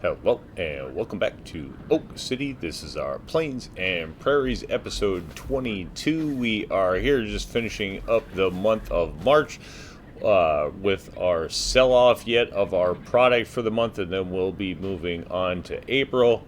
Hello, and welcome back to Oak City. This is our Plains and Prairies episode 22. We are here just finishing up the month of March with our sell-off yet of our product for the month, and then we'll be moving on to April.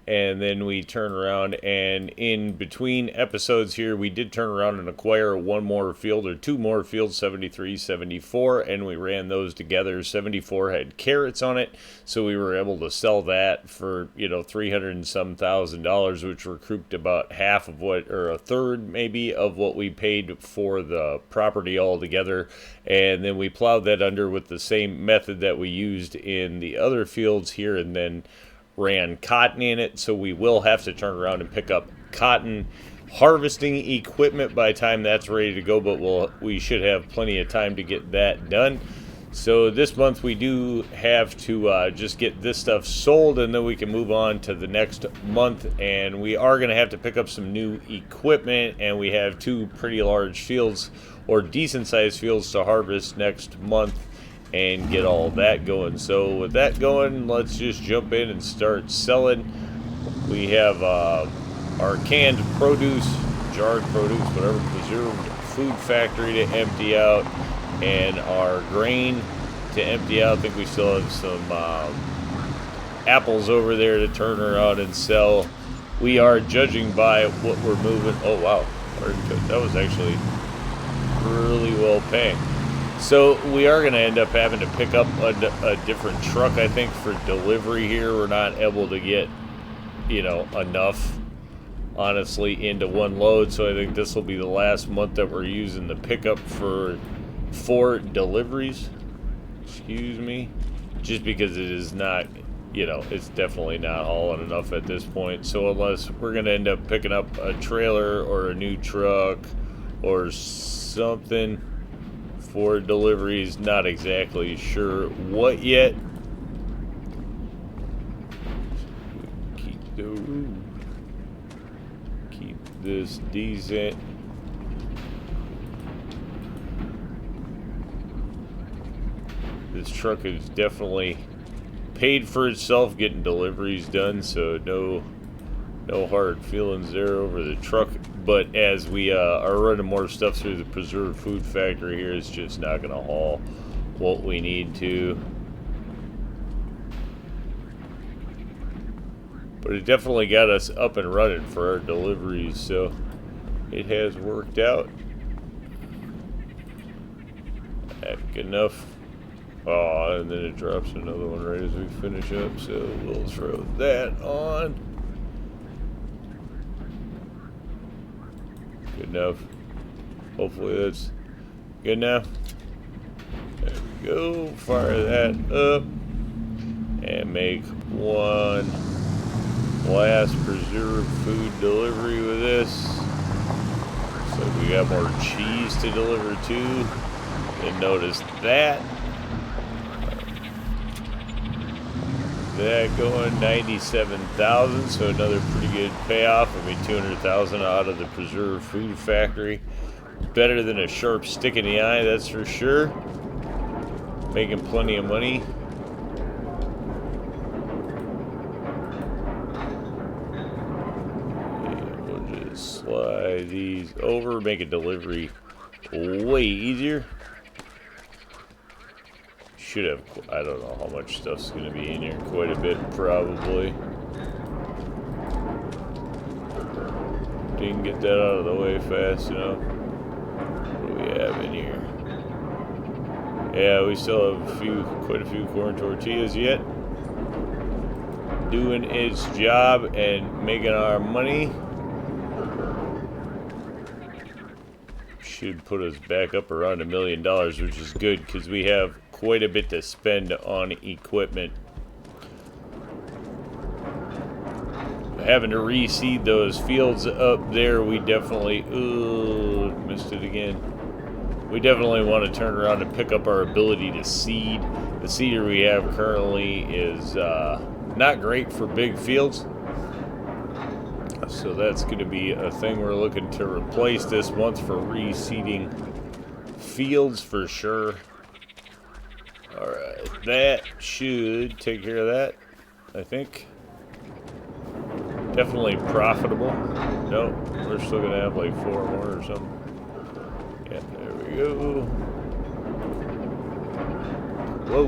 And then we turn around, and in between episodes here, we did turn around and acquire one more field or two more fields, 73, 74, and we ran those together. 74 had carrots on it, so we were able to sell that for, $300 and some thousand, which recouped about half of what, or a third maybe, of what we paid for the property altogether. And then we plowed that under with the same method that we used in the other fields here, and then ran cotton in it, so we will have to turn around and pick up cotton harvesting equipment by the time that's ready to go, but we should have plenty of time to get that done. So this month we do have to just get this stuff sold, and then we can move on to the next month. And we are going to have to pick up some new equipment, and we have two pretty large fields, or decent sized fields, to harvest next month and get all that going. So with that going, let's just jump in and start selling. We have our canned produce, jarred produce, whatever, preserved food factory to empty out, and our grain to empty out. I think we still have some apples over there to turn around and sell. We are judging by what we're moving. Oh wow, that was actually really well paying. So we are going to end up having to pick up a different truck, I think, for delivery here. We're not able to get, enough, honestly, into one load. So I think this will be the last month that we're using the pickup for 4 deliveries. Excuse me. Just because it is not, it's definitely not hauling enough at this point. So unless we're going to end up picking up a trailer or a new truck or something for deliveries, not exactly sure what yet. Keep this decent. This truck is definitely paid for itself getting deliveries done, so no hard feelings there over the truck. But as we are running more stuff through the preserved food factory here, it's just not going to haul what we need to. But it definitely got us up and running for our deliveries, so it has worked out. Epic enough. Oh, and then it drops another one right as we finish up, so we'll throw that on. Good enough. Hopefully that's good enough. There we go. Fire that up and make one last preserved food delivery with this. So we got more cheese to deliver too. And notice that. That going 97,000, so another pretty good payoff. I mean, 200,000 out of the preserved food factory. Better than a sharp stick in the eye, that's for sure. Making plenty of money. And we'll just slide these over, make a delivery way easier. Should have, I don't know how much stuff's going to be in here, quite a bit probably. Didn't get that out of the way fast enough. What do we have in here? Yeah, we still have quite a few corn tortillas yet. Doing its job and making our money. Should put us back up around $1 million, which is good because we have quite a bit to spend on equipment. Having to reseed those fields up there, we definitely missed it again. We definitely want to turn around and pick up our ability to seed. The seeder we have currently is not great for big fields. So that's going to be a thing we're looking to replace this month for reseeding fields for sure. Alright, that should take care of that, I think. Definitely profitable. Nope, we're still gonna have like 4 more or something. Yeah, there we go. Whoa.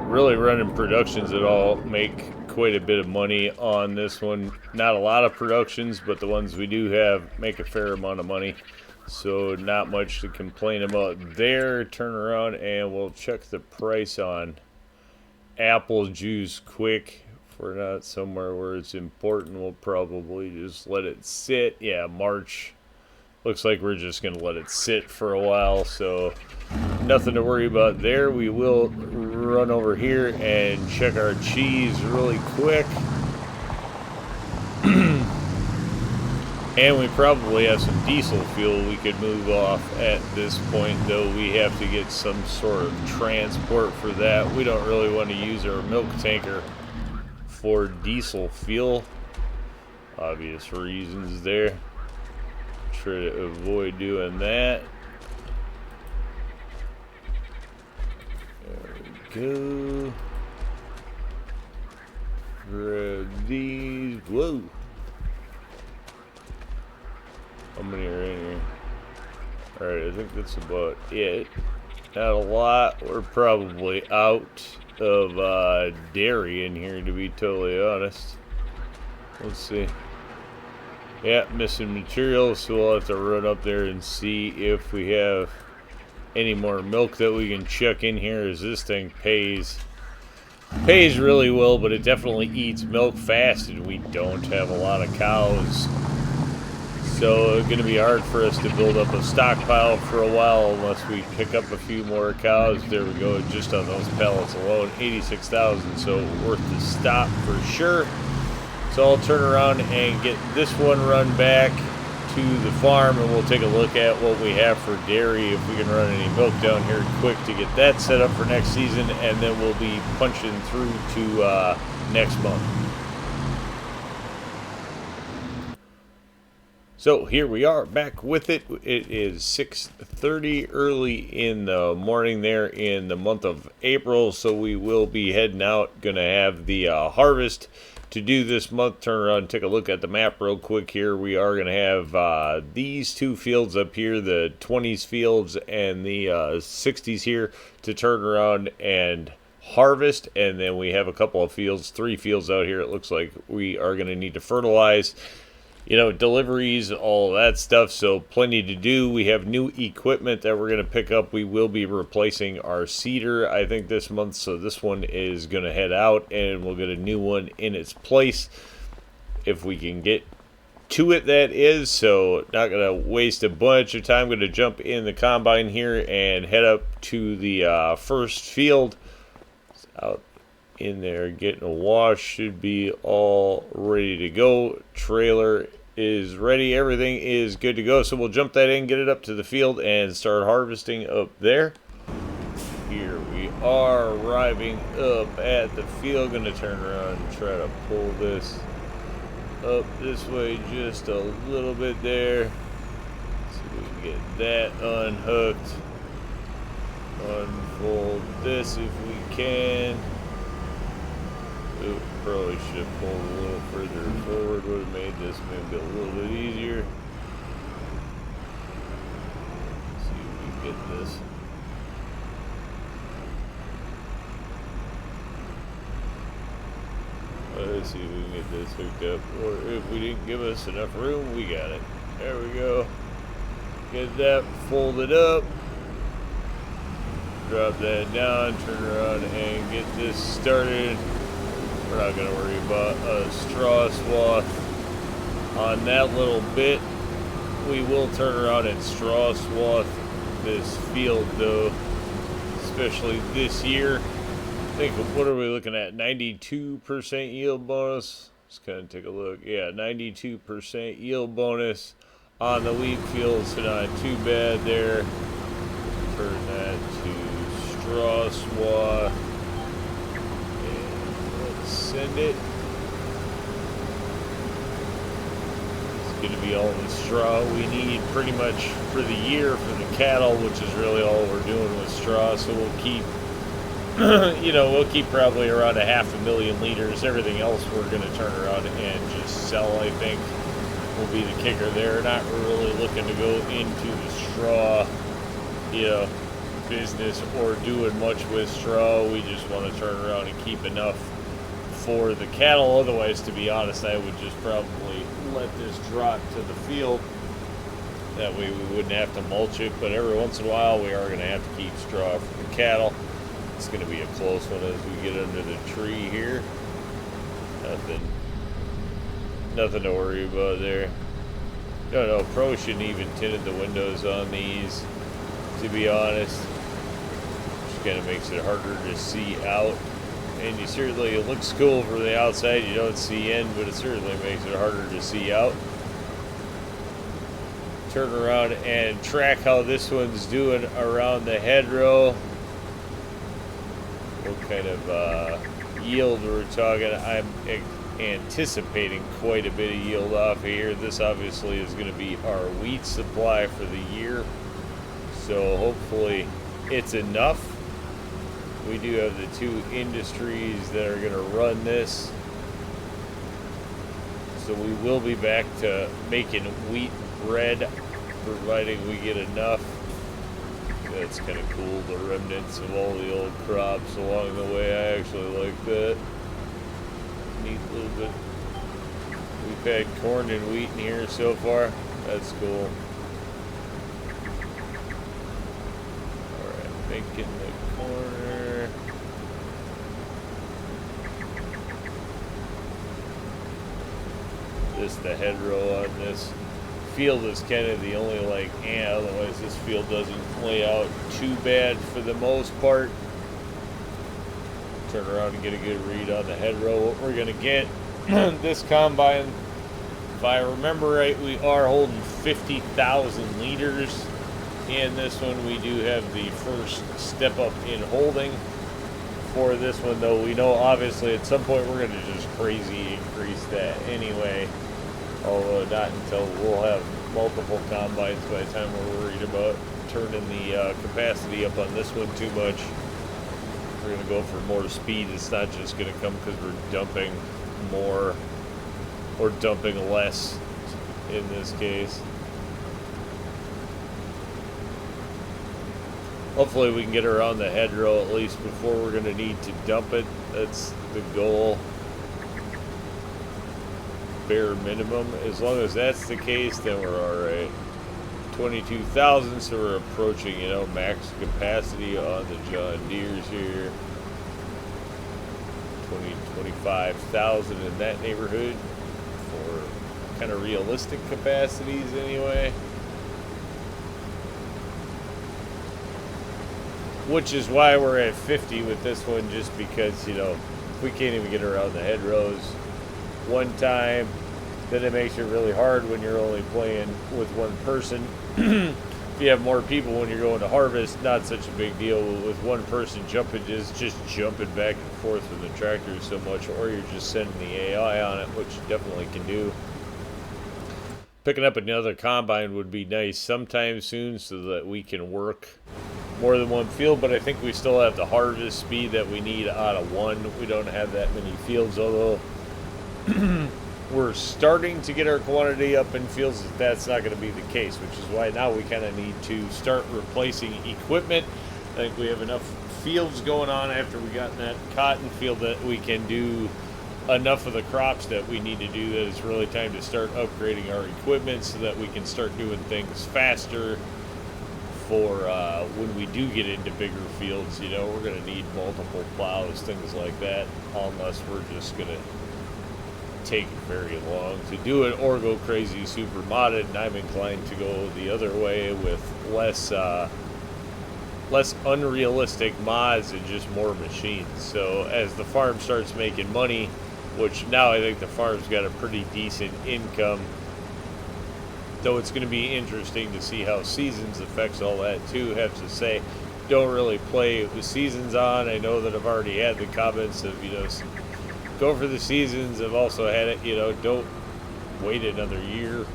Really running productions at all make quite a bit of money on this one. Not a lot of productions, but the ones we do have make a fair amount of money. So not much to complain about there. Turn around and we'll check the price on apple juice quick. If we're not somewhere where it's important, we'll probably just let it sit. Yeah, March. Looks like we're just going to let it sit for a while, so nothing to worry about there. We will run over here and check our cheese really quick. And we probably have some diesel fuel we could move off at this point, though we have to get some sort of transport for that. We don't really want to use our milk tanker for diesel fuel. Obvious reasons there. Try to avoid doing that. There we go. Grab these. Whoa. How many are in here? Alright, I think that's about it. Not a lot. We're probably out of dairy in here, to be totally honest. Let's see. Yeah, missing materials, so we'll have to run up there and see if we have any more milk that we can chuck in here, as this thing pays really well, but it definitely eats milk fast, and we don't have a lot of cows. So it's going to be hard for us to build up a stockpile for a while unless we pick up a few more cows. There we go, just on those pellets alone, 86,000, so worth the stop for sure. So I'll turn around and get this one run back to the farm, and we'll take a look at what we have for dairy, if we can run any milk down here quick to get that set up for next season, and then we'll be punching through to next month. So here we are back with it. It is 6:30 early in the morning there in the month of April, so we will be heading out. Gonna have the harvest to do this month. Turn around and take a look at the map real quick here. We are gonna have these 2 fields up here, the 20s fields and the 60s here, to turn around and harvest, and then we have a couple of fields, 3 fields out here. It looks like we are gonna need to fertilize, you know, deliveries, all that stuff, so plenty to do. We have new equipment that we're going to pick up. We will be replacing our seeder, I think, this month, so this one is going to head out, and we'll get a new one in its place if we can get to it, that is. So not going to waste a bunch of time. Going to jump in the combine here and head up to the first field. It's out in there getting a wash, should be all ready to go. Trailer is ready, everything is good to go, so we'll jump that in, get it up to the field and start harvesting up there. Here we are arriving up at the field. Gonna turn around and try to pull this up this way just a little bit there, so we can get that unhooked. Unfold this if we can. Ooh, probably should have pulled a little further forward, would have made this maybe a little bit easier. Let's see if we can get this. Let's see if we can get this hooked up, or if we didn't give us enough room, we got it. There we go. Get that folded up. Drop that down, turn around and get this started. We're not going to worry about a straw swath on that little bit. We will turn around and straw swath this field though, especially this year. I think, what are we looking at? 92% yield bonus. Let's kind of take a look. Yeah, 92% yield bonus on the wheat field, so not too bad there. Turn that to straw swath. Send it. going to be all the straw we need pretty much for the year for the cattle, which is really all we're doing with straw. So we'll keep, we'll keep probably around 500,000 liters. Everything else we're going to turn around and just sell, I think, will be the kicker there. Not really looking to go into the straw, business or doing much with straw. We just want to turn around and keep enough for the cattle. Otherwise, to be honest, I would just probably let this drop to the field. That way we wouldn't have to mulch it, but every once in a while we are going to have to keep straw for the cattle. It's going to be a close one as we get under the tree here. Nothing to worry about there. No, Pro shouldn't even tinted the windows on these, to be honest. Just kind of makes it harder to see out. And it looks cool for the outside. You don't see in, but it certainly makes it harder to see out. Turn around and track how this one's doing around the hedgerow. What kind of yield we're talking. I'm anticipating quite a bit of yield off here. This obviously is going to be our wheat supply for the year. So hopefully it's enough. We do have the two industries that are going to run this. So we will be back to making wheat bread, providing we get enough. That's kind of cool, the remnants of all the old crops along the way. I actually like that. Neat little bit. We've had corn and wheat in here so far. That's cool. Alright, making the corner. The hedgerow on this field is kind of the only otherwise this field doesn't lay out too bad for the most part. Turn around and get a good read on the hedgerow. What we're going to get this combine, if I remember right, we are holding 50,000 liters in this one. We do have the first step up in holding for this one, though we know obviously at some point we're going to just crazy increase that anyway. Although not until we'll have multiple combines by the time we're worried about turning the capacity up on this one too much. We're going to go for more speed. It's not just going to come because we're dumping more or dumping less in this case. Hopefully we can get around the hedgerow at least before we're going to need to dump it. That's the goal. Bare minimum. As long as that's the case, then we're alright. 22,000, so we're approaching, max capacity on the John Deeres here. 25,000 in that neighborhood for kind of realistic capacities anyway. Which is why we're at 50 with this one, just because, we can't even get around the hedgerows one time, then it makes it really hard when you're only playing with one person. If you have more people when you're going to harvest, not such a big deal. With one person jumping back and forth with the tractor so much, or you're just sending the AI on it, which you definitely can do. Picking up another combine would be nice sometime soon so that we can work more than one field, but I think we still have the harvest speed that we need out of one. We don't have that many fields, although we're starting to get our quantity up in fields. That's not going to be the case, which is why now we kind of need to start replacing equipment. I think we have enough fields going on after we got in that cotton field that we can do enough of the crops that we need to do that it's really time to start upgrading our equipment so that we can start doing things faster for when we do get into bigger fields. We're going to need multiple plows, things like that, unless we're just going to take very long to do it or go crazy super modded, and I'm inclined to go the other way with less unrealistic mods and just more machines. So as the farm starts making money, which now I think the farm's got a pretty decent income, though it's going to be interesting to see how seasons affects all that too. Have to say, don't really play with seasons on. I know that I've already had the comments of go for the seasons. I've also had it, don't wait another year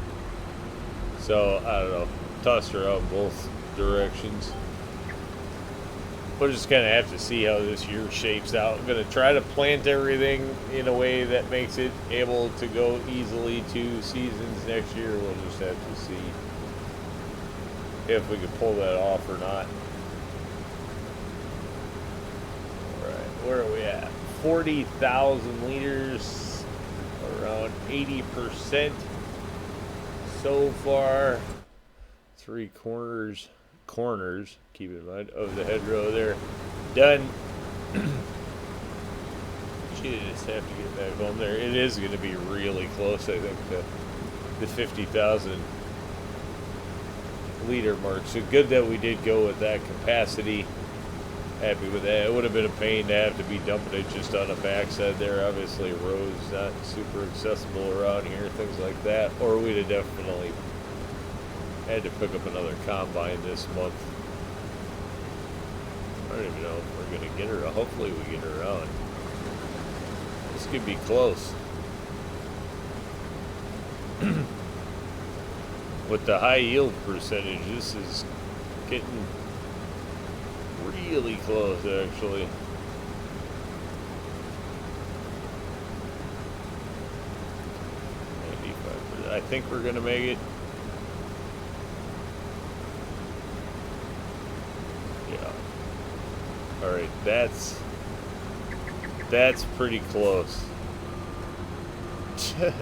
So I don't know, tossed her out both directions. We'll just kind of have to see how this year shapes out. I'm going to try to plant everything in a way that makes it able to go easily 2 seasons next year. We'll just have to see if we can pull that off or not. Alright, where are we at? 40,000 liters, around 80% so far. 3 corners, keep in mind, of the hedgerow there done. You just have to get back home there. It is going to be really close, I think, to the 50,000 liter mark. So good that we did go with that capacity. Happy with that. It would have been a pain to have to be dumping it just on the backside there. Obviously, roads not super accessible around here, things like that. Or we'd have definitely had to pick up another combine this month. I don't even know if we're going to get her. Hopefully we get her on. This could be close. With the high yield percentage, this is getting really close, actually. 95%. I think we're going to make it. Alright, that's pretty close. I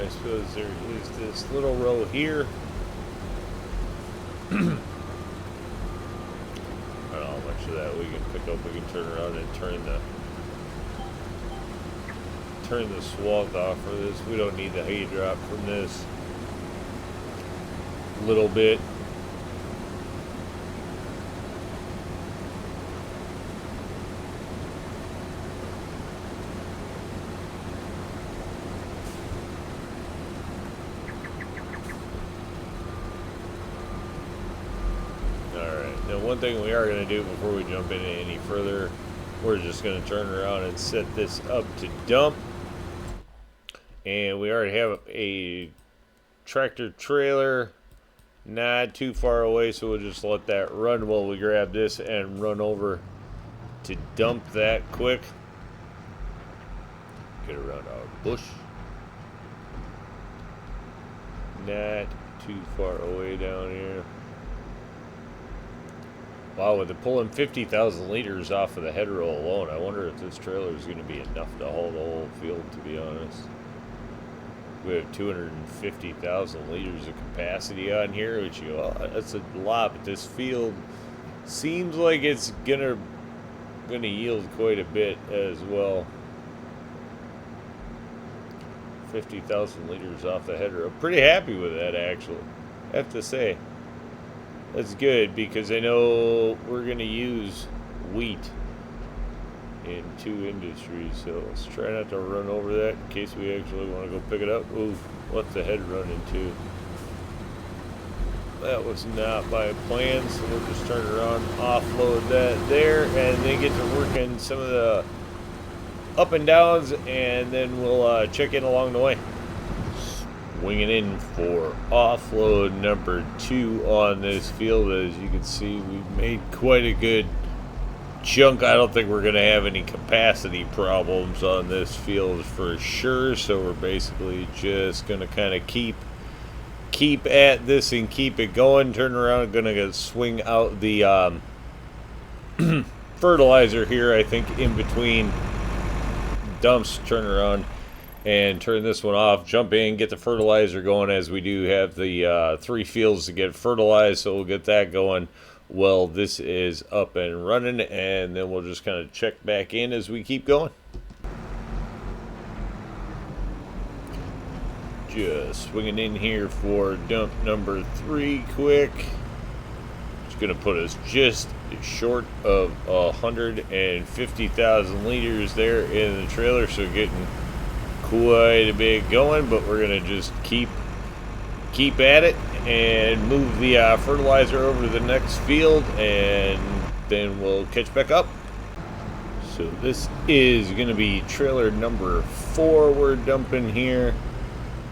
suppose there is this little row here. I don't know how much of that we can pick up. We can turn around and turn the swath off for this. We don't need the hay drop from this. A little bit. Now, one thing we are going to do before we jump in any further, we're just going to turn around and set this up to dump. And we already have a tractor trailer not too far away, so we'll just let that run while we grab this and run over to dump that quick. Get around our bush. Not too far away down here. Wow, with it pulling 50,000 liters off of the hedgerow alone, I wonder if this trailer is going to be enough to haul the whole field, to be honest. We have 250,000 liters of capacity on here, which that's a lot, but this field seems like it's gonna yield quite a bit as well. 50,000 liters off the hedgerow. Pretty happy with that, actually, I have to say. That's good, because I know we're going to use wheat in 2 industries, so let's try not to run over that in case we actually want to go pick it up. Ooh, what's the head run into? That was not my plan, so we'll just turn around, offload that there, and then get to working some of the up and downs, and then we'll check in along the way. Swinging in for offload number 2 on this field. As you can see, we've made quite a good chunk. I don't think we're going to have any capacity problems on this field for sure, so we're basically just going to kind of keep at this and keep it going. Turn around, going to swing out the fertilizer here, I think, in between dumps. Turn around and turn this one off, jump in, get the fertilizer going, as we do have the 3 fields to get fertilized, so we'll get that going. Well, this is up and running, and then we'll just kind of check back in as we keep going. Just swinging in here for dump number 3 quick. It's going to put us just short of 150,000 liters there in the trailer, so getting quite a bit going, but we're going to just keep at it and move the fertilizer over to the next field, and then we'll catch back up. So this is going to be trailer number 4 we're dumping here.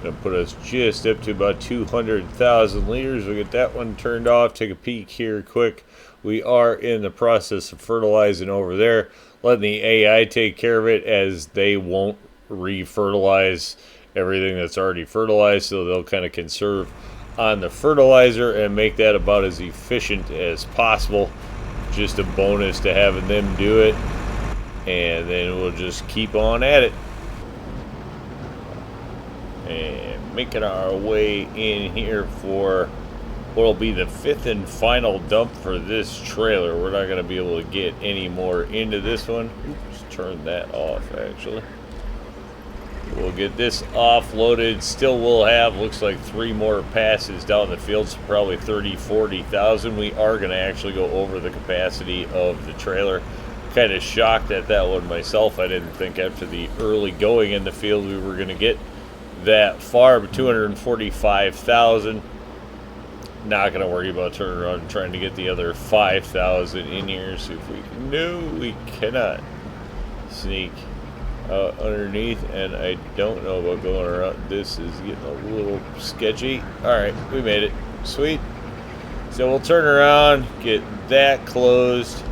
Going to put us just up to about 200,000 liters. We'll get that one turned off. Take a peek here quick. We are in the process of fertilizing over there. Letting the AI take care of it, as they won't re-fertilize everything that's already fertilized. So they'll kind of conserve on the fertilizer and make that about as efficient as possible. Just a bonus to having them do it. And then we'll just keep on at it. And making our way in here for what'll be the 5th and final dump for this trailer. We're not going to be able to get any more into this one. Oops, turn that off actually. We'll get this offloaded. Still will have, looks like 3 more passes down the field, so probably 30,000-40,000. We are going to actually go over the capacity of the trailer. Kind of shocked at that one myself. I didn't think after the early going in the field we were going to get that far, but 245,000. Not going to worry about turning around and trying to get the other 5,000 in here. See if we can. No, we cannot sneak underneath, and I don't know about going around. This is getting a little sketchy. Alright, we made it. Sweet. So we'll turn around, get that closed,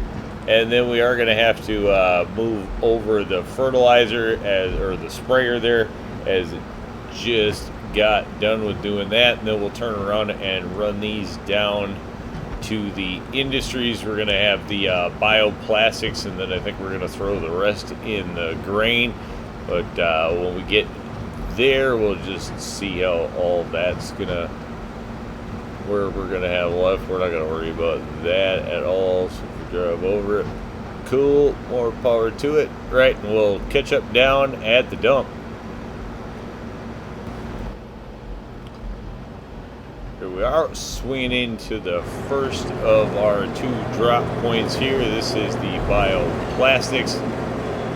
and then we are going to have to move over the fertilizer, or the sprayer there, as it just got done with doing that. And then we'll turn around and run these down to the industries. We're going to have the bioplastics, and then I think we're going to throw the rest in the grain. But when we get there, we'll just see how all that's going to, where we're going to have left. We're not going to worry about that at all. So if we drive over it, cool, more power to it. Right, and we'll catch up down at the dump. Here we are, swinging into the first of our 2 drop points here. This is the bioplastics,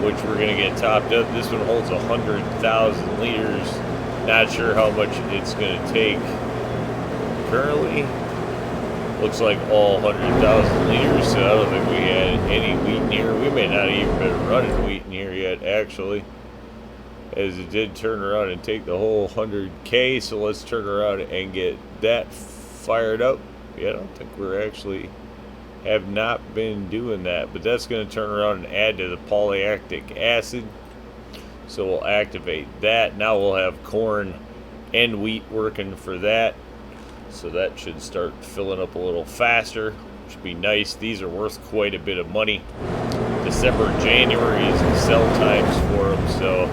which we're going to get topped up. This one holds 100,000 liters. Not sure how much it's going to take currently. Looks like all 100,000 liters, so I don't think we had any wheat in here. We may not even been running wheat in here yet, actually, as it did turn around and take the whole 100K. So let's turn around and get that fired up. Yeah, I don't think we're actually have not been doing that, but that's going to turn around and add to the polylactic acid. So we'll activate that. Now we'll have corn and wheat working for that. So that should start filling up a little faster, which would be nice. These are worth quite a bit of money. December, January is the sell times for them, so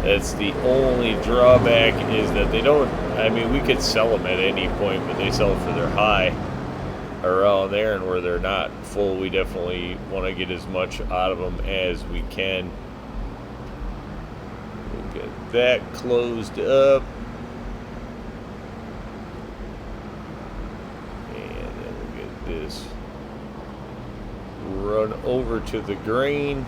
that's the only drawback, is that they don't, I mean, we could sell them at any point, but they sell for their high around there, and where they're not full, we definitely want to get as much out of them as we can. We'll get that closed up. And then we'll get this run over to the grain.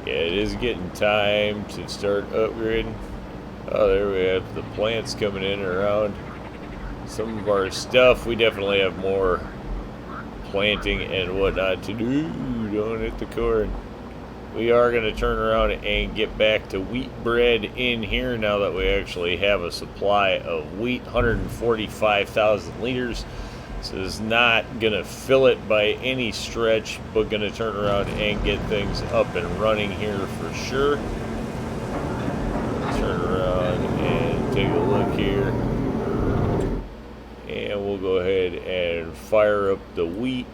Yeah, it is getting time to start upgrading. Oh, there we have the plants coming in around some of our stuff. We definitely have more planting and whatnot to do. Don't hit the corn. We are going to turn around and get back to wheat bread in here now that we actually have a supply of wheat. 145,000 liters. So it's not going to fill it by any stretch, but going to turn around and get things up and running here for sure. Turn around and take a look here. And we'll go ahead and fire up the wheat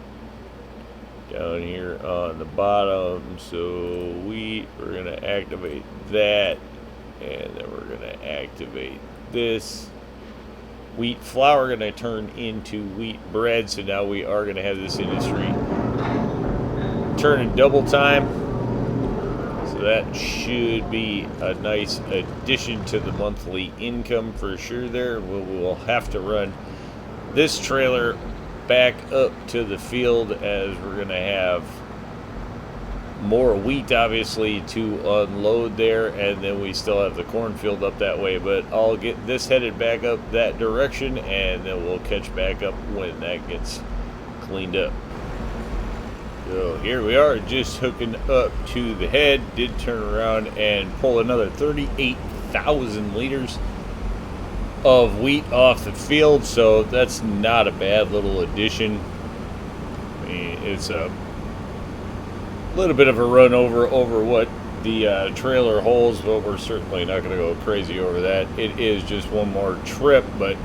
down here on the bottom. So wheat, we're going to activate that. And then we're going to activate this. Wheat flour going to turn into wheat bread, so now we are going to have this industry turning double time. So that should be a nice addition to the monthly income for sure there. We'll have to run this trailer back up to the field, as we're going to have more wheat obviously to unload there, and then we still have the cornfield up that way. But I'll get this headed back up that direction, and then we'll catch back up when that gets cleaned up. So here we are, just hooking up to the head. Did turn around and pull another 38,000 liters of wheat off the field, so that's not a bad little addition. I mean, it's a little bit of a run over what the trailer holds, but we're certainly not going to go crazy over that. It is just one more trip, but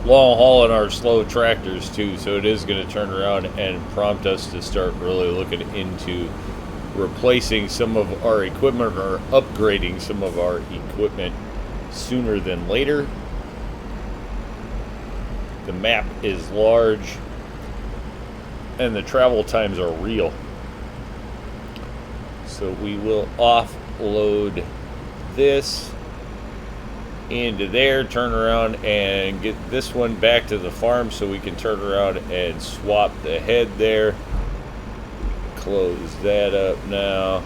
long hauling our slow tractors too, so it is going to turn around and prompt us to start really looking into replacing some of our equipment or upgrading some of our equipment sooner than later. The map is large and the travel times are real, so we will offload this into there, turn around and get this one back to the farm so we can turn around and swap the head there. Close that up now.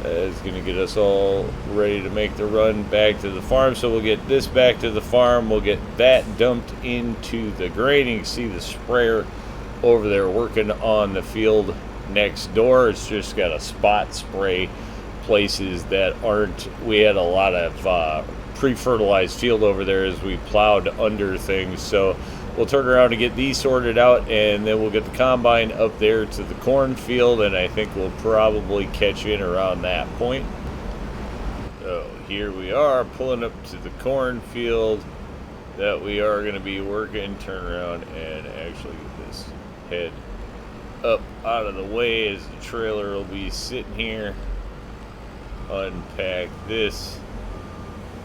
That is going to get us all ready to make the run back to the farm. So we'll get this back to the farm. We'll get that dumped into the grain. You can see the sprayer over there working on the field next door. It's just got a spot spray places that aren't. We had a lot of pre-fertilized field over there as we plowed under things, so we'll turn around and get these sorted out, and then we'll get the combine up there to the cornfield, and I think we'll probably catch in around that point. So here we are pulling up to the cornfield that we are going to be working. Turn around and actually get this head up out of the way as the trailer will be sitting here. Unpack this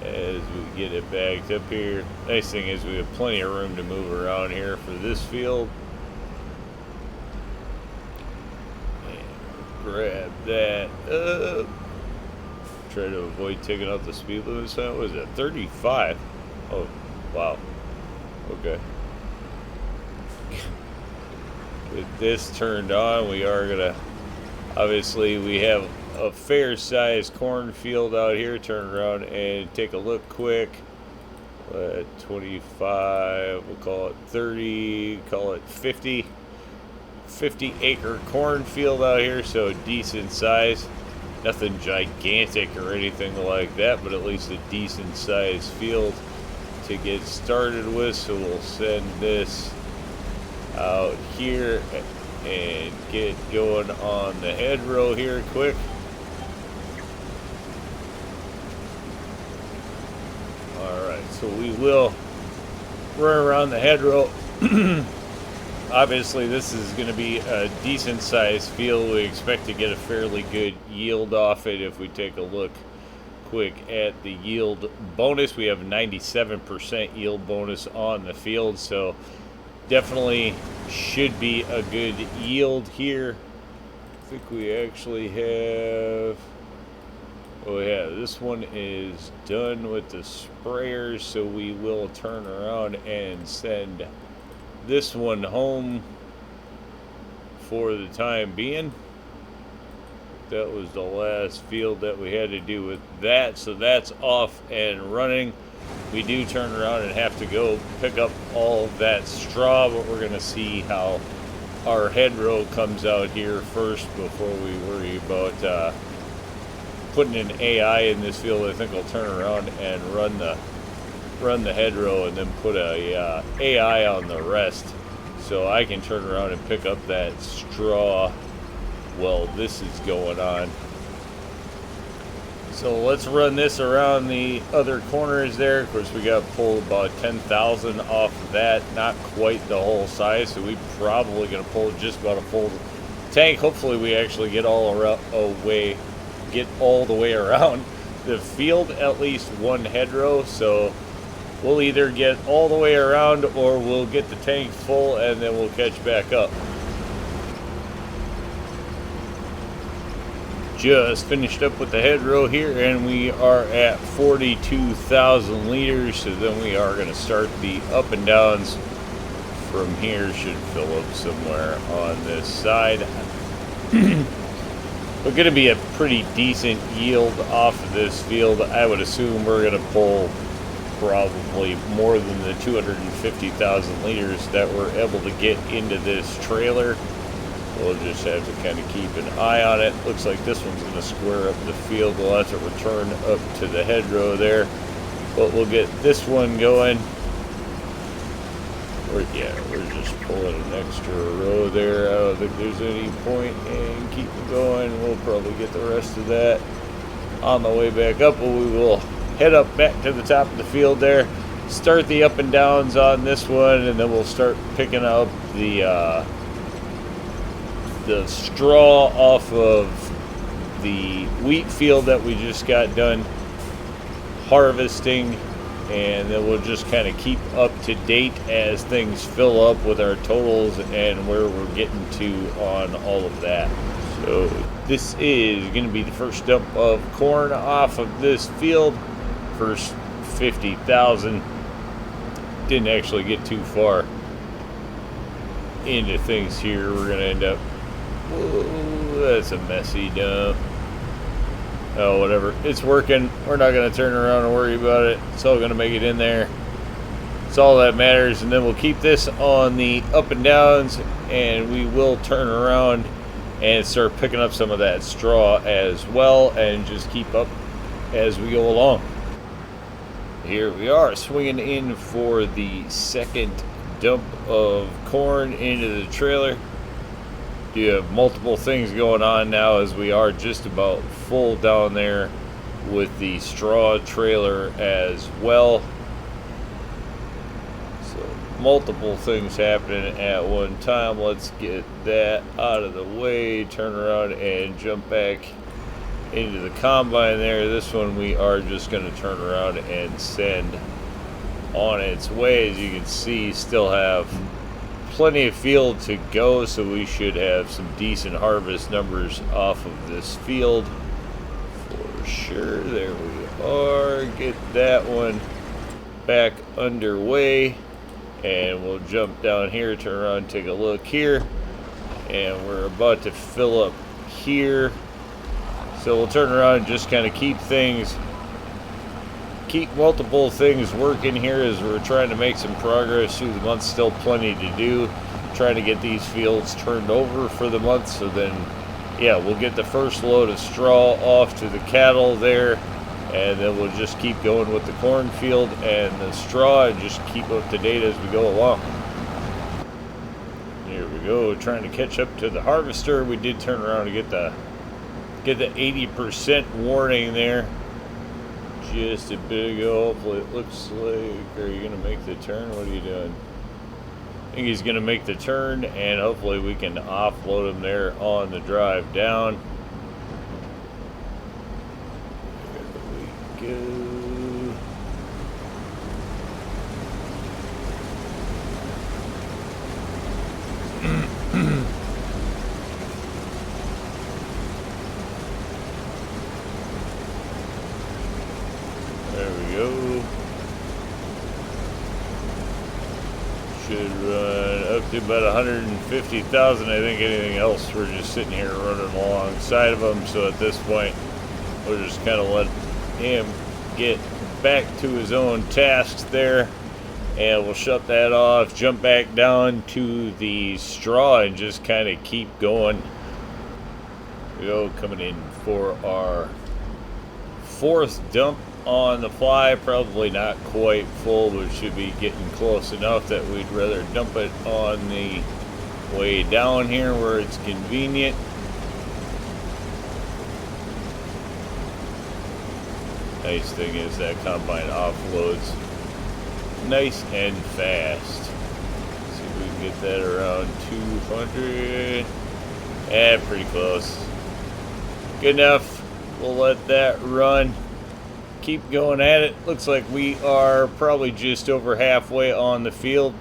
as we get it backed up here. Nice thing is we have plenty of room to move around here for this field. And grab that up. Try to avoid taking out the speed limit sign. What was it? 35. Oh, wow. Okay. With this turned on, we are gonna, obviously we have a fair sized cornfield out here. Turn around and take a look quick. 25, we'll call it 30, call it 50 acre cornfield out here, so decent size. Nothing gigantic or anything like that, but at least a decent sized field to get started with. So we'll send this out here and get going on the hedgerow here quick. Alright, so we will run around the hedgerow. Obviously this is going to be a decent sized field. We expect to get a fairly good yield off it. If we take a look quick at the yield bonus, we have 97% yield bonus on the field, so definitely should be a good yield here. I think we actually have, oh yeah, this one is done with the sprayers, so we will turn around and send this one home for the time being. That was the last field that we had to do with that, so that's off and running. We do turn around and have to go pick up all of that straw, but we're going to see how our hedgerow comes out here first before we worry about putting an AI in this field. I think I'll turn around and run the hedgerow and then put a AI on the rest, so I can turn around and pick up that straw while this is going on. So let's run this around the other corners there. Of course, we got to pull about 10,000 off of that. Not quite the whole size, so we probably going to pull just about a full tank. Hopefully we actually get all the way around the field, at least one hedgerow. So we'll either get all the way around or we'll get the tank full and then we'll catch back up. Just finished up with the hedgerow here and we are at 42,000 liters, so then we are going to start the up and downs from here. Should fill up somewhere on this side. We're going to be a pretty decent yield off of this field. I would assume we're going to pull probably more than the 250,000 liters that we're able to get into this trailer. We'll just have to kind of keep an eye on it. Looks like this one's going to square up the field. We'll have to return up to the hedgerow there, but we'll get this one going. We're just pulling an extra row there. I don't think there's any point in keeping going. We'll probably get the rest of that on the way back up, but we will head up back to the top of the field there, start the up and downs on this one, and then we'll start picking up the straw off of the wheat field that we just got done harvesting, and then we'll just kind of keep up to date as things fill up with our totals and where we're getting to on all of that. So this is going to be the first dump of corn off of this field. First 50,000. Didn't actually get too far into things here. We're going to end up, whoa, that's a messy dump. Oh, whatever. It's working. We're not going to turn around and worry about it. It's all going to make it in there. It's all that matters. And then we'll keep this on the up and downs, and we will turn around and start picking up some of that straw as well, and just keep up as we go along. Here we are, swinging in for the second dump of corn into the trailer. You have multiple things going on now, as we are just about full down there with the straw trailer as well. So multiple things happening at one time. Let's get that out of the way, turn around and jump back into the combine there. This one we are just going to turn around and send on its way. As you can see, still have plenty of field to go, so we should have some decent harvest numbers off of this field for sure. There we are. Get that one back underway, and we'll jump down here, turn around, take a look here, and we're about to fill up here. So we'll turn around and just kind of keep multiple things working here as we're trying to make some progress through the month. Still plenty to do, trying to get these fields turned over for the month. So then, yeah, we'll get the first load of straw off to the cattle there, and then we'll just keep going with the cornfield and the straw, and just keep up to date as we go along. Here we go, trying to catch up to the harvester. We did turn around to get the 80% warning there just a bit ago. Hopefully it looks like, are you going to make the turn? What are you doing? I think he's going to make the turn, and hopefully we can offload him there on the drive down. There we go. There we go. Should run up to about 150,000. I think anything else, we're just sitting here running alongside of him. So at this point, we'll just kind of let him get back to his own tasks there, and we'll shut that off, jump back down to the straw, and just kind of keep going. We go, coming in for our fourth dump on the fly. Probably not quite full, but should be getting close enough that we'd rather dump it on the way down here where it's convenient. Nice thing is that combine offloads nice and fast. See if we can get that around 200. Pretty close. Good enough. We'll let that run. Keep going at it. Looks like we are probably just over halfway on the field.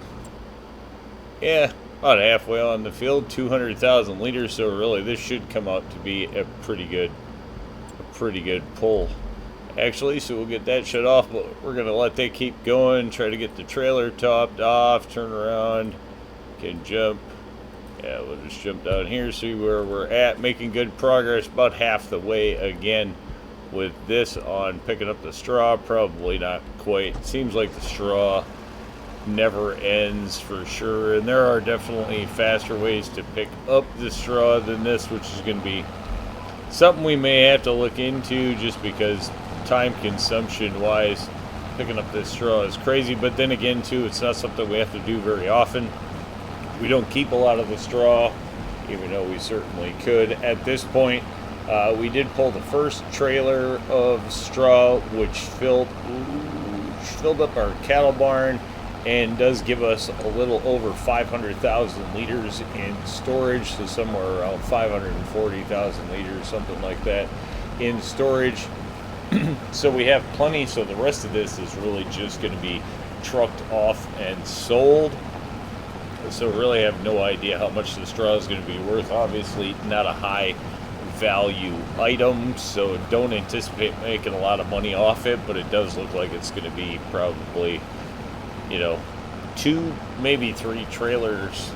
Yeah, about halfway on the field. 200,000 liters. So really, this should come out to be a pretty good pull, actually. So we'll get that shut off, but we're gonna let that keep going. Try to get the trailer topped off. Turn around. Can jump. Yeah, we'll just jump down here. See where we're at. Making good progress. About half the way again with this on picking up the straw? Probably not quite. Seems like the straw never ends for sure, and there are definitely faster ways to pick up the straw than this, which is going to be something we may have to look into, just because time consumption wise picking up this straw is crazy. But then again too, it's not something we have to do very often. We don't keep a lot of the straw, even though we certainly could. At this point, we did pull the first trailer of straw, which filled up our cattle barn and does give us a little over 500,000 liters in storage, so somewhere around 540,000 liters, something like that, in storage. So we have plenty, so the rest of this is really just going to be trucked off and sold. So really have no idea how much the straw is going to be worth. Obviously not a high value item, so don't anticipate making a lot of money off it, but it does look like it's going to be probably, 2, maybe 3 trailers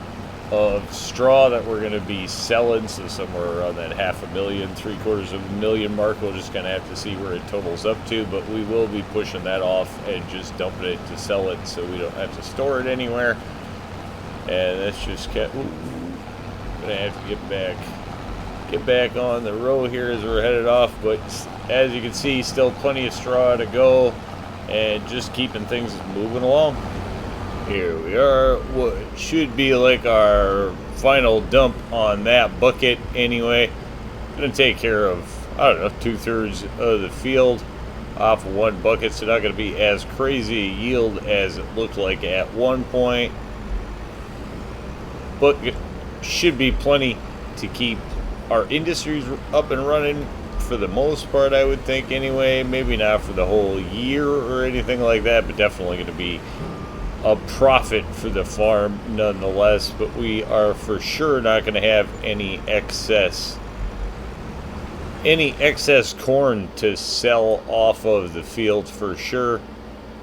of straw that we're going to be selling, so somewhere around that $500,000, $750,000 mark. We'll just kind of have to see where it totals up to, but we will be pushing that off and just dumping it to sell it, so we don't have to store it anywhere. And that's just gonna have to get back on the road here as we're headed off. But as you can see, still plenty of straw to go, and just keeping things moving along. Here we are, what should be like our final dump on that bucket anyway. Gonna take care of, 2/3 of the field off of one bucket, so not gonna be as crazy a yield as it looked like at one point, but should be plenty to keep our industries up and running for the most part, I would think anyway. Maybe not for the whole year or anything like that, but definitely going to be a profit for the farm nonetheless. But we are for sure not going to have any excess corn to sell off of the field for sure.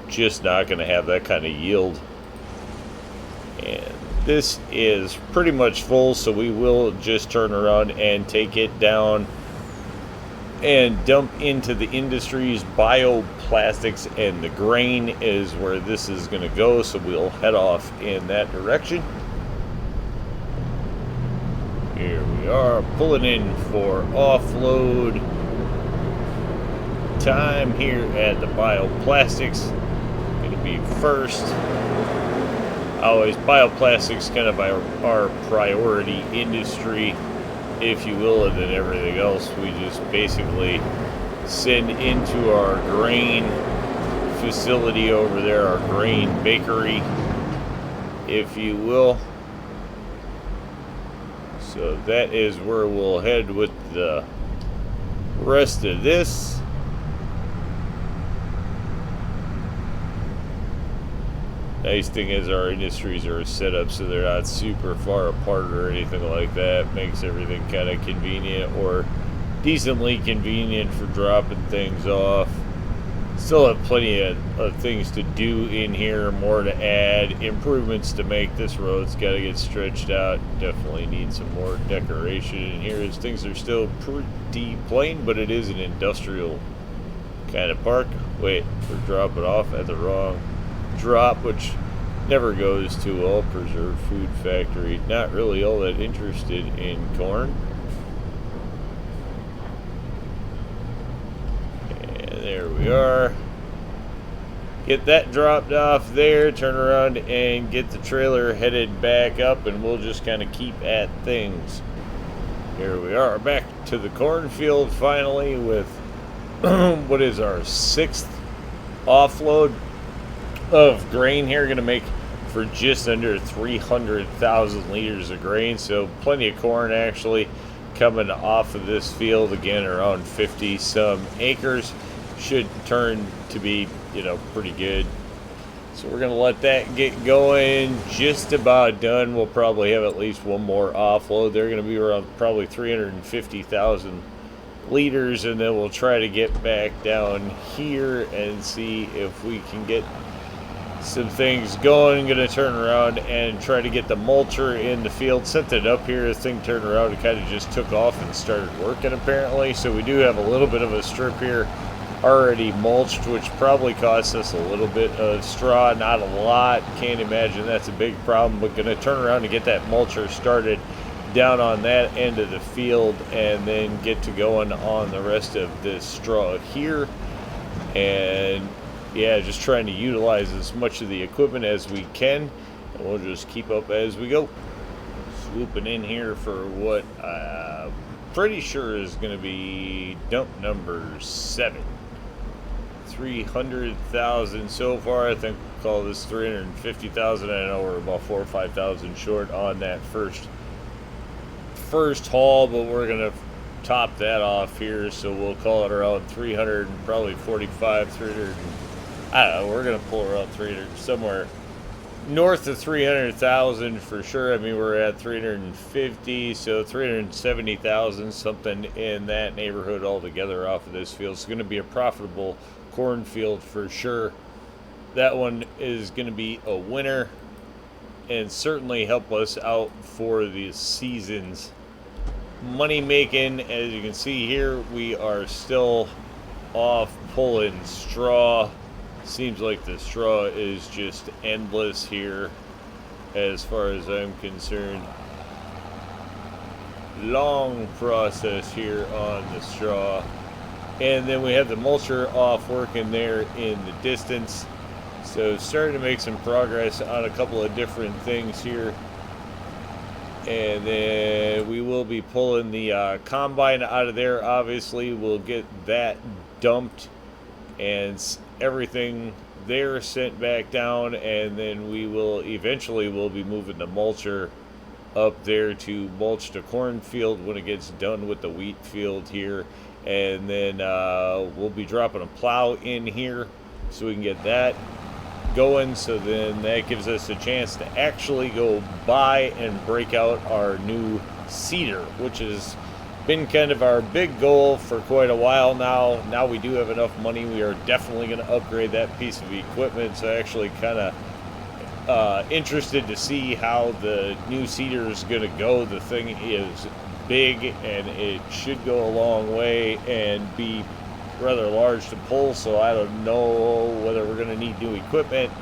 Just not going to have that kind of yield. And this is pretty much full, so we will just turn around and take it down and dump into the industries. Bioplastics and the grain is where this is going to go, so we'll head off in that direction. Here we are, pulling in for offload time here at the bioplastics. Going to be first. Always bioplastics kind of our priority industry, if you will, and then everything else we just basically send into our grain facility over there, our grain bakery, if you will. So that is where we'll head with the rest of this. Nice thing is our industries are set up so they're not super far apart or anything like that. Makes everything kind of convenient, or decently convenient for dropping things off. Still have plenty of things to do in here, more to add, improvements to make. This road's got to get stretched out. Definitely need some more decoration in here, as things are still pretty plain, but it is an industrial kind of park. Wait, we're dropping off at the wrong drop, which never goes to well. Preserved food factory. Not really all that interested in corn. And there we are. Get that dropped off there, turn around and get the trailer headed back up, and we'll just kind of keep at things. Here we are, back to the cornfield finally with what is our 6th offload of grain here. Going to make for just under 300,000 liters of grain, so plenty of corn actually coming off of this field. Again, around 50 some acres. Should turn to be, pretty good. So we're going to let that get going. Just about done. We'll probably have at least one more offload. They're going to be around probably 350,000 liters, and then we'll try to get back down here and see if we can get some things going. Gonna turn around and try to get the mulcher in the field. Sent it up here. This thing turned around and kind of just took off and started working apparently. So we do have a little bit of a strip here already mulched, which probably costs us a little bit of straw, not a lot. Can't imagine that's a big problem, but gonna turn around and get that mulcher started down on that end of the field and then get to going on the rest of this straw here. And yeah, just trying to utilize as much of the equipment as we can, and we'll just keep up as we go. Swooping in here for what I'm pretty sure is going to be dump number 7. 300,000 so far. I think we'll call this 350,000. I know we're about 4,000 or 5,000 short on that first haul, but we're going to top that off here, so we'll call it around 300 and probably 45, 300. I don't know, we're going to pull around 300, somewhere north of 300,000 for sure. I mean, we're at 350, so 370,000, something in that neighborhood altogether off of this field. It's going to be a profitable cornfield for sure. That one is going to be a winner and certainly help us out for the season's money making. As you can see here, we are still off pulling straw. Seems like the straw is just endless here as far as I'm concerned. Long process here on the straw. And then we have the mulcher off working there in the distance. So starting to make some progress on a couple of different things here. And then we will be pulling the combine out of there. Obviously, we'll get that dumped and everything there sent back down, and then we will eventually be moving the mulcher up there to mulch the cornfield when it gets done with the wheat field here. And then we'll be dropping a plow in here so we can get that going, so then that gives us a chance to actually go buy and break out our new seeder, which has been kind of our big goal for quite a while now. Now we do have enough money. We are definitely going to upgrade that piece of equipment, so actually kind of interested to see how the new seeder is going to go. The thing is big and it should go a long way and be rather large to pull, so I don't know whether we're going to need new equipment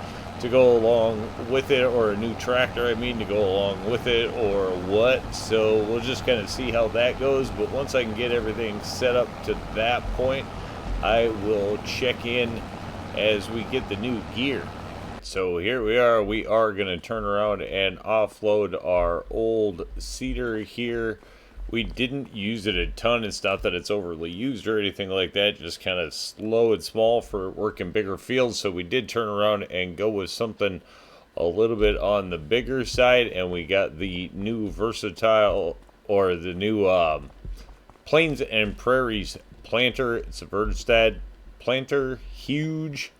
to go along with it, or a new tractor, I mean, to go along with it, or what. So we'll just kind of see how that goes. But once I can get everything set up to that point, I will check in as we get the new gear. So here we are going to turn around and offload our old seeder here. We didn't use it a ton. It's not that it's overly used or anything like that, just kind of slow and small for working bigger fields. So we did turn around and go with something a little bit on the bigger side, and we got the new versatile, or the new Plains and Prairies planter. It's a Vertstad planter, huge.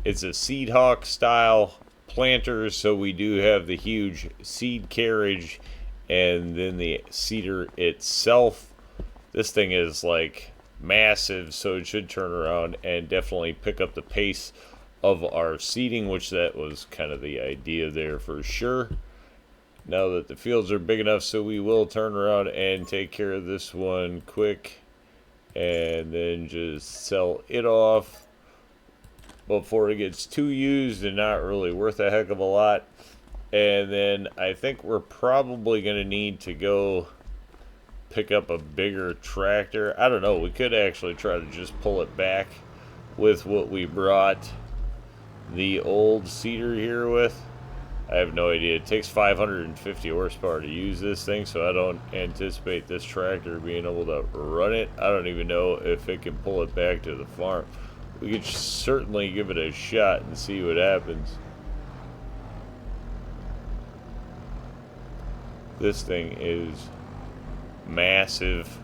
It's a Seed Hawk style planter, so we do have the huge seed carriage and then the seeder itself. This thing is like massive, so it should turn around and definitely pick up the pace of our seeding, which that was kind of the idea there for sure. Now that the fields are big enough, so we will turn around and take care of this one quick and then just sell it off before it gets too used and not really worth a heck of a lot. And then I think we're probably going to need to go pick up a bigger tractor. I don't know. We could actually try to just pull it back with what we brought the old seeder here with. I have no idea. It takes 550 horsepower to use this thing, so I don't anticipate this tractor being able to run it. I don't even know if it can pull it back to the farm. We could certainly give it a shot and see what happens. This thing is massive.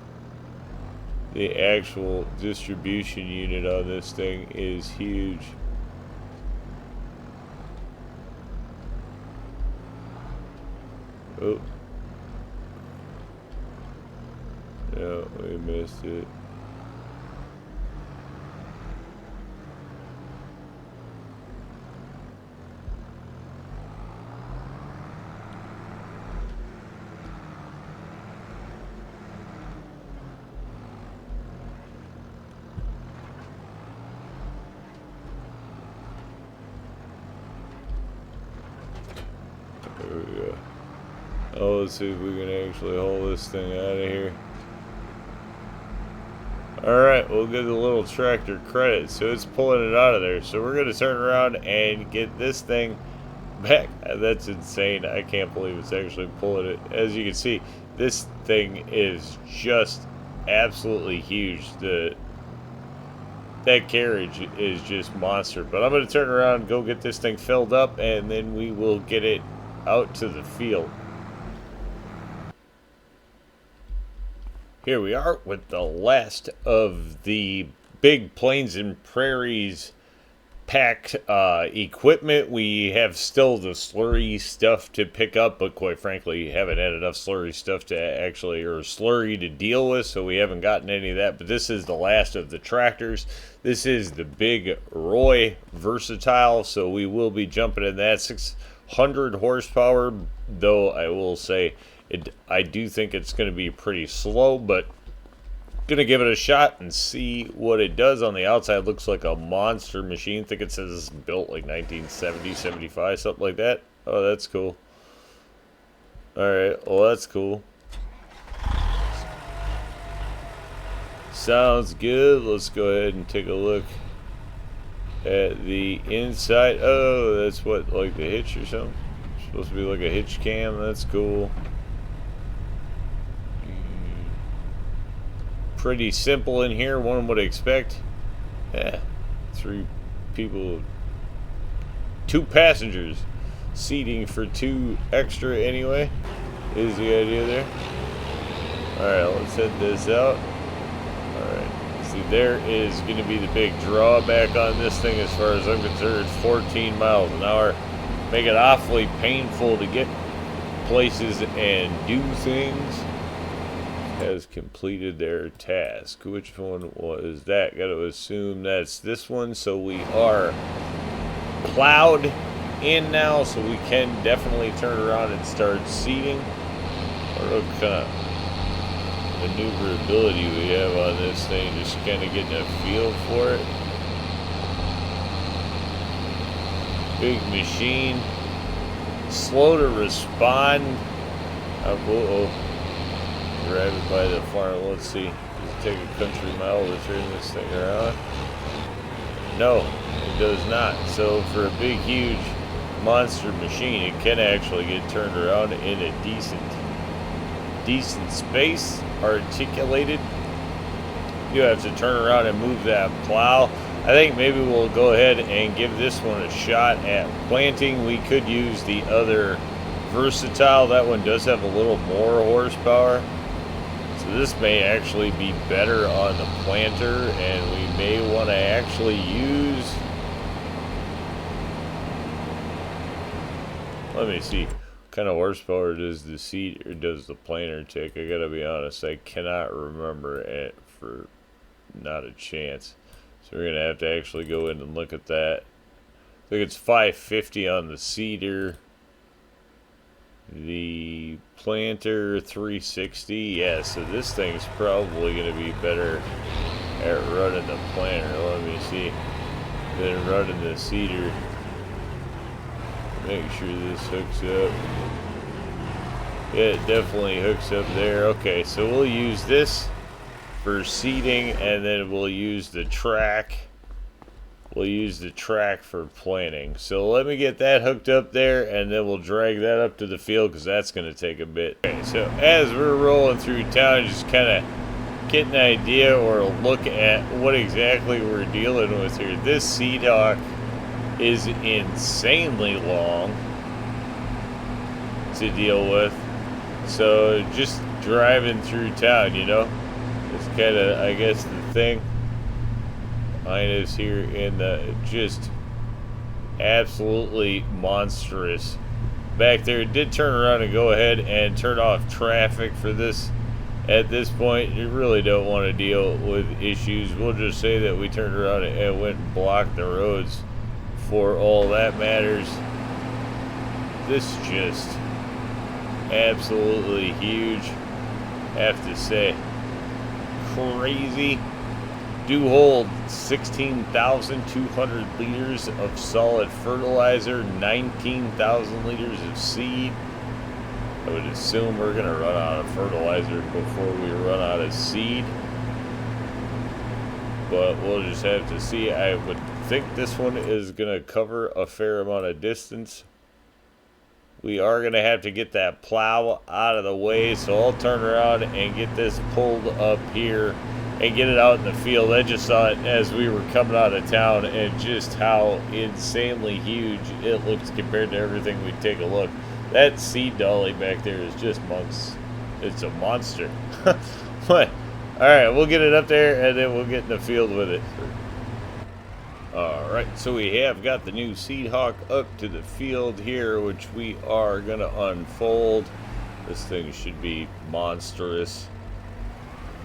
The actual distribution unit on this thing is huge. Oh. No, we missed it. Oh, let's see if we can actually haul this thing out of here. Alright, we'll give the little tractor credit. So it's pulling it out of there. So we're going to turn around and get this thing back. That's insane. I can't believe it's actually pulling it. As you can see, this thing is just absolutely huge. That carriage is just monster. But I'm going to turn around and go get this thing filled up, and then we will get it out to the field. Here we are with the last of the big Plains and Prairies packed equipment. We have still the slurry stuff to pick up, but quite frankly, haven't had enough slurry stuff to actually, or slurry to deal with, so we haven't gotten any of that. But this is the last of the tractors. This is the big Roy Versatile, so we will be jumping in that 600 horsepower, though I will say I do think it's going to be pretty slow, but gonna give it a shot and see what it does. On the outside, looks like a monster machine. I think it says it's built like 1970, 75, something like that. Oh, that's cool. Alright, well, that's cool. Sounds good. Let's go ahead and take a look at the inside. Oh, that's what, like the hitch or something? Supposed to be like a hitch cam. That's cool. Pretty simple in here, one would expect. Yeah, 3 people, 2 passengers, seating for 2 extra anyway, is the idea there. Alright, let's head this out. Alright, see, there is going to be the big drawback on this thing as far as I'm concerned. 14 miles an hour. Make it awfully painful to get places and do things. Has completed their task. Which one was that? Got to assume that's this one. So we are plowed in now, so we can definitely turn around and start seating. What kind of maneuverability we have on this thing, just kind of getting a feel for it. Big machine, slow to respond. Drive it by the farm. Let's see. Does it take a country mile to turn this thing around? No, it does not. So for a big, huge monster machine, it can actually get turned around in a decent space, articulated. You have to turn around and move that plow. I think maybe we'll go ahead and give this one a shot at planting. We could use the other Versatile. That one does have a little more horsepower. So this may actually be better on the planter, and we may want to actually use... Let me see. What kind of horsepower does the seat or does the planter take? I gotta be honest, I cannot remember it for not a chance. So we're gonna have to actually go in and look at that. I think it's 550 on the seeder. The planter 360. Yeah, so this thing's probably going to be better at running the planter. Let me see. Than running the seeder. Make sure this hooks up. Yeah, it definitely hooks up there. Okay, so we'll use this for seating, and then we'll use the track. We'll use the track for planting. So let me get that hooked up there, and then we'll drag that up to the field, because that's going to take a bit. Okay, so as we're rolling through town, just kind of get an idea or a look at what exactly we're dealing with here. This Sea Hawk is insanely long to deal with. So just driving through town, you know, it's kind of, I guess, the thing. Mine is here in the just absolutely monstrous back there. It did turn around and go ahead and turn off traffic for this. At this point, you really don't want to deal with issues. We'll just say that we turned around and went and blocked the roads for all that matters. This is just absolutely huge, have to say. Crazy. Do hold 16,200 liters of solid fertilizer, 19,000 liters of seed. I would assume we're going to run out of fertilizer before we run out of seed. But we'll just have to see. I would think this one is going to cover a fair amount of distance. We are going to have to get that plow out of the way, so I'll turn around and get this pulled up here and get it out in the field. I just saw it as we were coming out of town, and just how insanely huge it looks compared to everything. We take a look. That seed dolly back there is just months. It's a monster. But alright, we'll get it up there and then we'll get in the field with it. Alright, so we have got the new Seed Hawk up to the field here, which we are going to unfold. This thing should be monstrous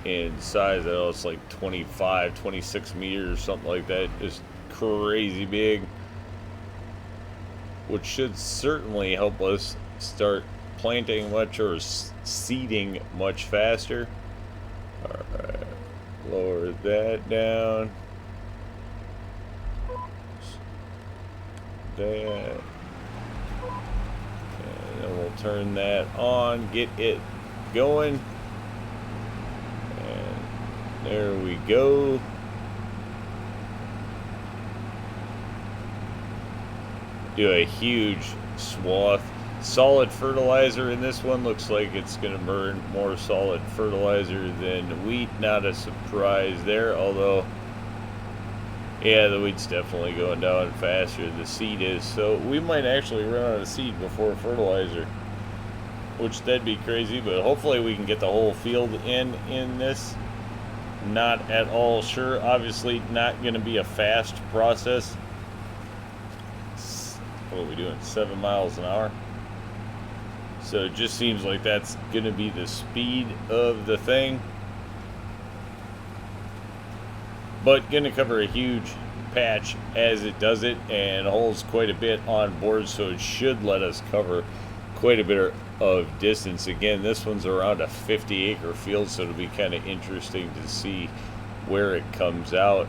in size. I know it's like 25, 26 meters, something like that. Just crazy big. Which should certainly help us start planting much or seeding much faster. Alright, lower that down. That. And then we'll turn that on, get it going. And there we go. Do a huge swath. Solid fertilizer in this one. Looks like it's going to burn more solid fertilizer than wheat. Not a surprise there, although yeah, the wheat's definitely going down faster than the seed is. So we might actually run out of seed before fertilizer, which that'd be crazy, but hopefully we can get the whole field in this. Not at all sure. Obviously not going to be a fast process. What are we doing? 7 miles an hour. So it just seems like that's going to be the speed of the thing. But going to cover a huge patch as it does it, and holds quite a bit on board, so it should let us cover quite a bit of distance. Again, this one's around a 50-acre field, so it'll be kind of interesting to see where it comes out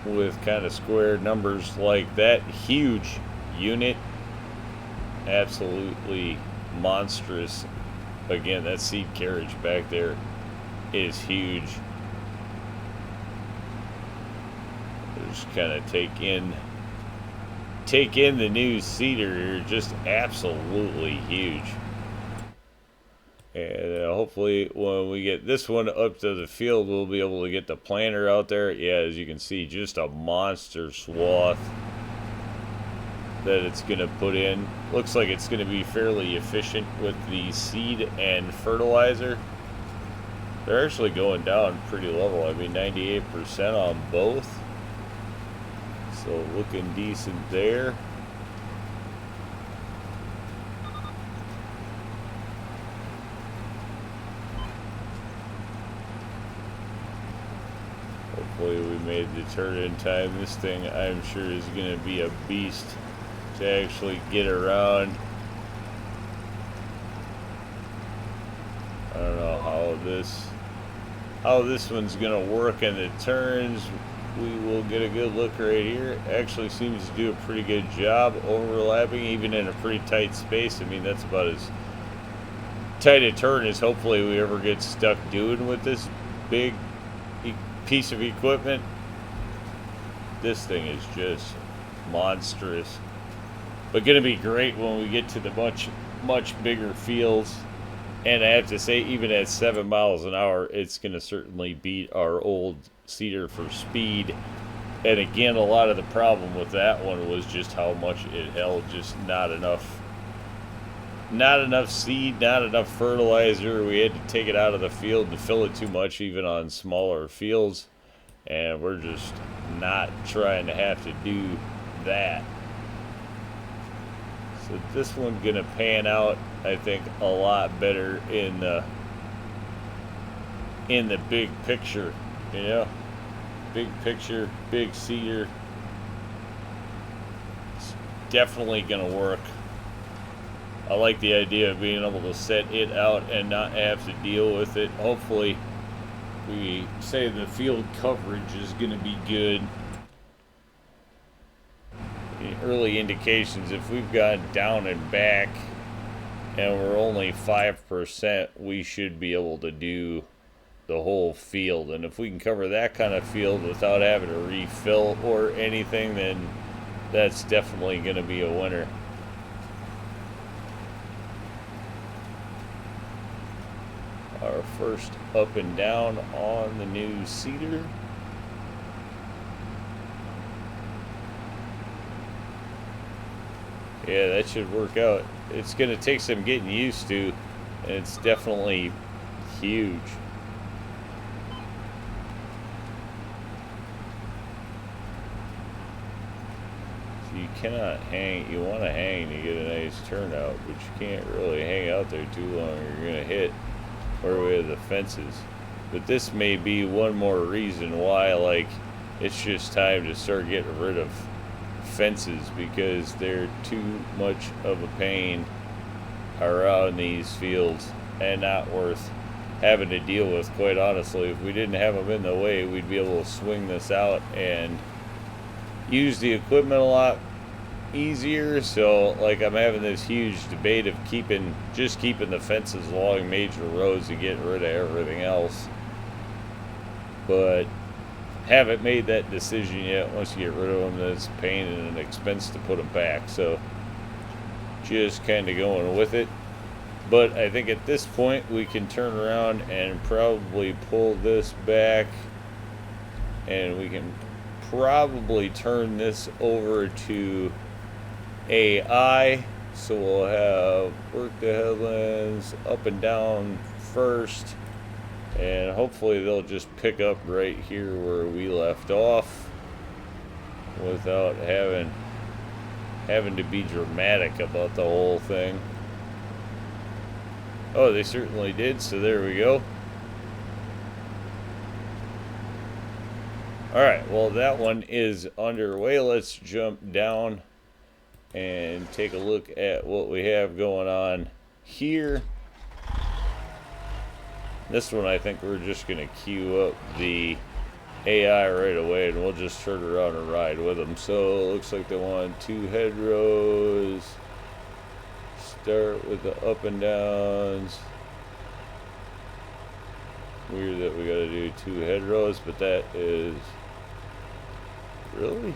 with kind of square numbers like that. Huge unit, absolutely monstrous. Again, that seed carriage back there is huge. Just kind of take in the new seeder here. Just absolutely huge. And hopefully when we get this one up to the field, we'll be able to get the planter out there. Yeah, as you can see, just a monster swath that it's going to put in. Looks like it's going to be fairly efficient with the seed and fertilizer. They're actually going down pretty level. I mean, 98% on both. So looking decent there. Hopefully we made the turn in time. This thing, I'm sure, is going to be a beast to actually get around. I don't know how this one's going to work in the turns. We will get a good look right here. Actually seems to do a pretty good job overlapping, even in a pretty tight space. I mean, that's about as tight a turn as hopefully we ever get stuck doing with this big piece of equipment. This thing is just monstrous, but going to be great when we get to the much bigger fields. And I have to say, even at 7 miles an hour, it's going to certainly beat our old seeder for speed. And again, a lot of the problem with that one was just how much it held. Just not enough seed, not enough fertilizer. We had to take it out of the field to fill it too much, even on smaller fields. And we're just not trying to have to do that. So this one's going to pan out, I think, a lot better in the big picture, you know? Big picture, big seeder. It's definitely going to work. I like the idea of being able to set it out and not have to deal with it. Hopefully, we say the field coverage is going to be good. The early indications, if we've gone down and back and we're only 5%, we should be able to do the whole field. And if we can cover that kind of field without having to refill or anything, then that's definitely going to be a winner. Our first up and down on the new seeder. Yeah, that should work out. It's going to take some getting used to, and it's definitely huge. So you cannot hang, you want to hang to get a nice turnout, but you can't really hang out there too long or you're going to hit where we have the fences. But this may be one more reason why, like, it's just time to start getting rid of fences, because they're too much of a pain around these fields and not worth having to deal with. Quite honestly, if we didn't have them in the way, we'd be able to swing this out and use the equipment a lot easier. So, like, I'm having this huge debate of just keeping the fences along major roads and getting rid of everything else, but haven't made that decision yet. Once you get rid of them, that's a pain and an expense to put them back. So just kind of going with it. But I think at this point we can turn around and probably pull this back, and we can probably turn this over to AI. So we'll have work the headlands up and down first, and hopefully they'll just pick up right here where we left off without having to be dramatic about the whole thing. Oh, they certainly did, so there we go. Alright, well, that one is underway. Let's jump down and take a look at what we have going on here. This one, I think we're just going to queue up the AI right away, and we'll just turn around and ride with them. So it looks like they want 2 hedgerows. Start with the up and downs. Weird that we got to do 2 hedgerows, but that is really,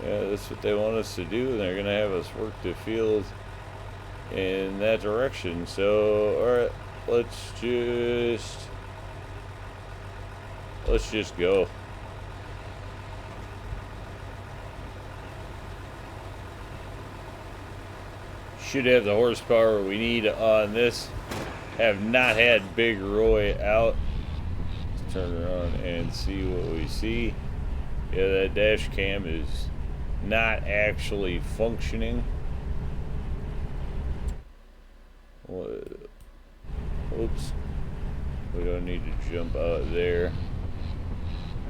yeah, that's what they want us to do, and they're going to have us work the field in that direction. So, alright, let's just go. Should have the horsepower we need on this. Have not had Big Roy out. Let's turn around and see what we see. Yeah, that dash cam is not actually functioning. Oops. We don't need to jump out there.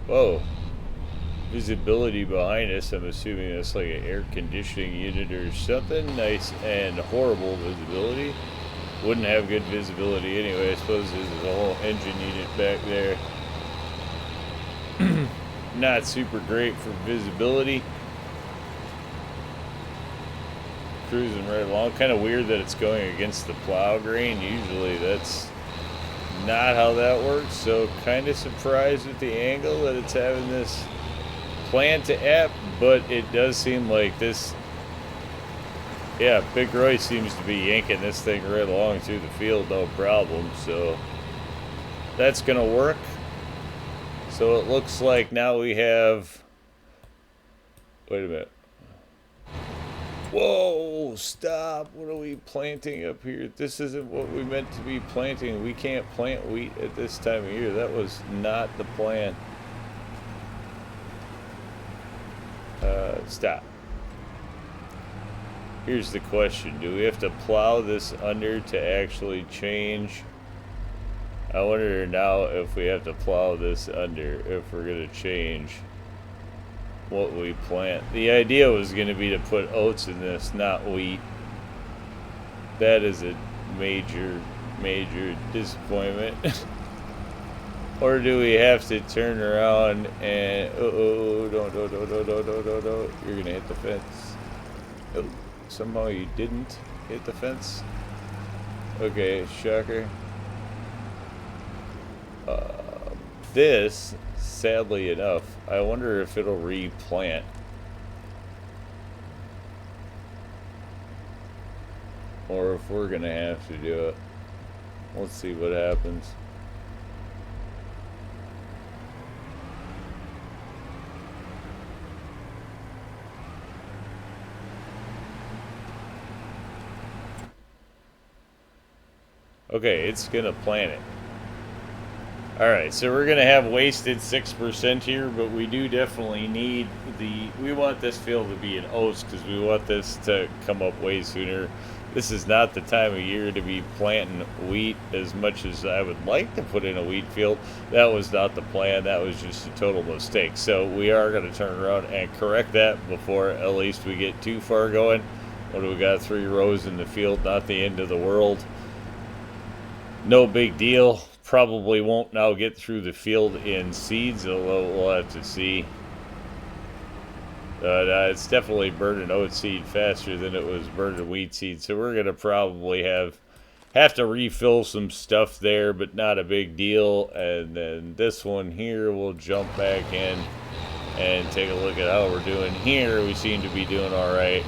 Whoa. Visibility behind us. I'm assuming that's like an air conditioning unit or something. Nice and horrible visibility. Wouldn't have good visibility anyway. I suppose this is a whole engine unit back there. Not super great for visibility. Cruising right along. Kind of weird that it's going against the plow grain. Usually that's not how that works. So kind of surprised at the angle that it's having this plan to app, but it does seem like this. Yeah, Big Roy seems to be yanking this thing right along through the field, no problem. So that's gonna work. So it looks like now we have. Wait a minute. Whoa, stop. What are we planting up here? This isn't what we meant to be planting. We can't plant wheat at this time of year. That was not the plan. Stop. Here's the question. Do we have to plow this under to actually change? I wonder now if we have to plow this under if we're going to change what we plant. The idea was going to be to put oats in this, not wheat. That is a major disappointment. Or do we have to turn around and don't. You're going to hit the fence. Oh. Somehow you didn't hit the fence. Okay, shocker. This, sadly enough, I wonder if it'll replant. Or if we're gonna have to do it. Let's see what happens. Okay, it's gonna plant it. Alright, so we're gonna have wasted 6% here, but we do definitely need we want this field to be an oats because we want this to come up way sooner. This is not the time of year to be planting wheat as much as I would like to put in a wheat field. That was not the plan. That was just a total mistake. So we are going to turn around and correct that before at least we get too far going. What do we got? 3 rows in the field, not the end of the world. No big deal. Probably won't now get through the field in seeds, although we'll have to see. But it's definitely burning oat seed faster than it was burning wheat seed. So we're going to probably have to refill some stuff there, but not a big deal. And then this one here, we'll jump back in and take a look at how we're doing here. We seem to be doing all right.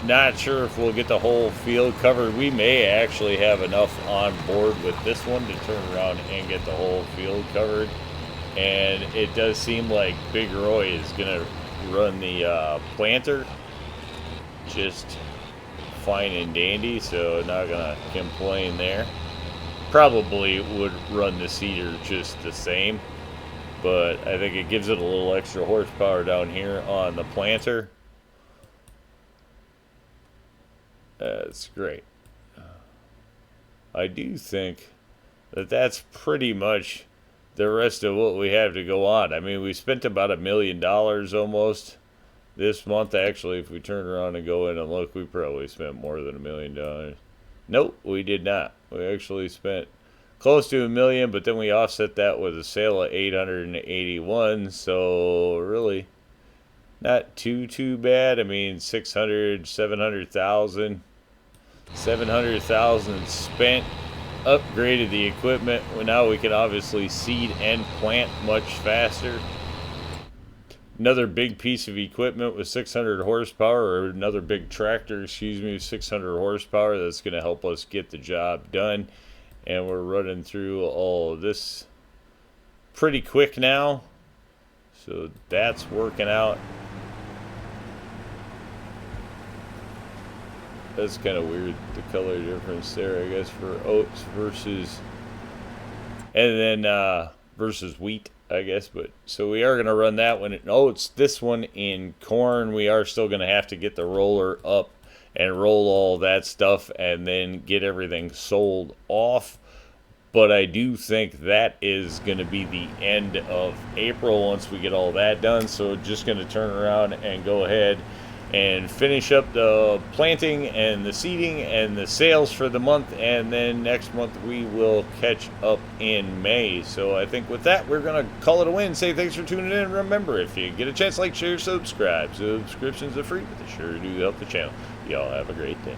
Not sure if we'll get the whole field covered. We may actually have enough on board with this one to turn around and get the whole field covered. And it does seem like Big Roy is going to run the planter just fine and dandy, so not going to complain there. Probably would run the seeder just the same, but I think it gives it a little extra horsepower down here on the planter. That's great. I do think that that's pretty much the rest of what we have to go on. I mean, we spent about $1 million almost this month. Actually, if we turn around and go in and look, we probably spent more than $1 million. Nope, we did not. We actually spent close to $1 million, but then we offset that with a sale of 881. So really, not too bad. I mean, 700,000 spent. Upgraded the equipment. Well, now we can obviously seed and plant much faster. Another big piece of equipment with 600 horsepower, or another big tractor, excuse me, with 600 horsepower that's going to help us get the job done. And we're running through all of this pretty quick now. So that's working out. That's kind of weird, the color difference there, I guess, for oats versus, and then versus wheat, I guess. But so we are going to run that one in oats. This one in corn, we are still going to have to get the roller up and roll all that stuff and then get everything sold off. But I do think that is going to be the end of April once we get all that done. So just going to turn around and go ahead and finish up the planting and the seeding and the sales for the month, and then next month we will catch up in May. So I think with that, we're going to call it a win. Say thanks for tuning in. Remember, if you get a chance, like, share, subscribe. Subscriptions are free, but they sure do help the channel. Y'all have a great day.